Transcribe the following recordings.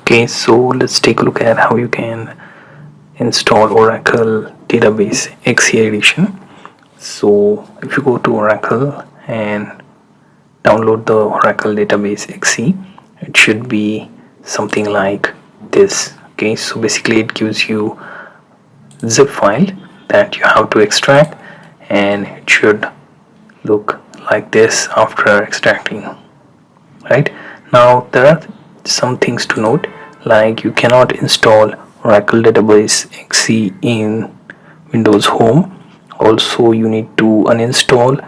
Okay, so let's take a look at how you can install Oracle Database XE Edition. So if you go to Oracle and download the Oracle Database XE, it should be something like this. Okay, so basically it gives you zip file that you have to extract, and it should look like this after extracting. Right now, there are some things to note, like you cannot install Oracle Database XE in Windows Home. Also, you need to uninstall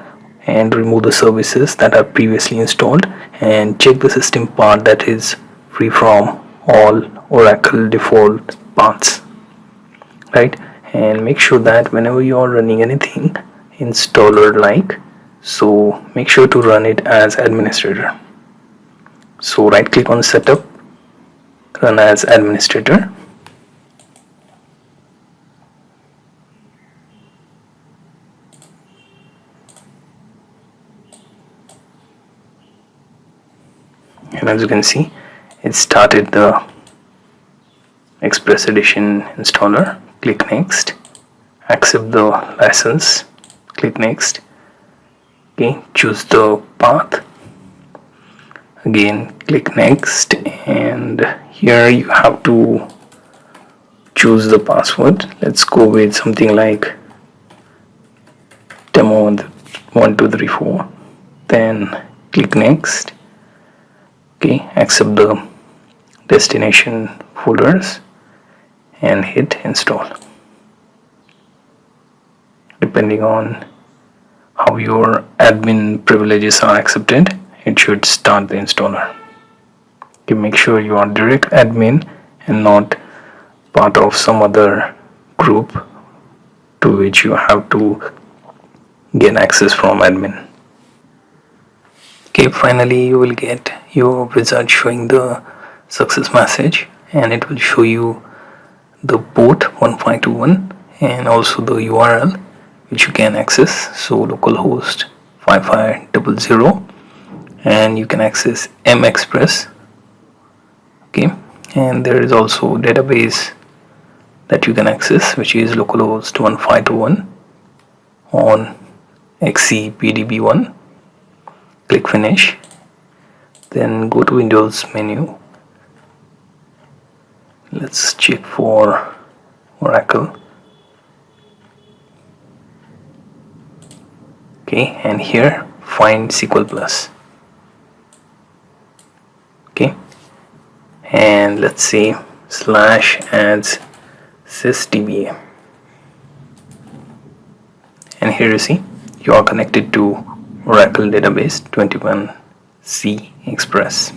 and remove the services that are previously installed, and check the system path that is free from all Oracle default paths. Right, and make sure that whenever you are running anything installer like, so make sure to run it as administrator. So right click on setup, run as administrator. And as you can see, it started the Express Edition installer. Click next, accept the license, click next. Okay, choose the path, again click next, and here you have to choose the password. Let's go with something like demo 1234. Then click next. Okay, accept the destination folders and hit install. Depending on how your admin privileges are accepted, it should start the installer. Okay, make sure you are direct admin and not part of some other group to which you have to gain access from admin. Okay, finally you will get your wizard showing the success message, and it will show you the port 1521 and also the URL which you can access. So localhost 5500, and you can access mexpress. Okay, and there is also database that you can access, which is localhost 1521 on XEPDB1. Click finish, then go to Windows menu. Let's check for Oracle. Okay, and here find SQL Plus. Okay, and let's say /adds sysdba, and here you see you are connected to Oracle Database 21C Express.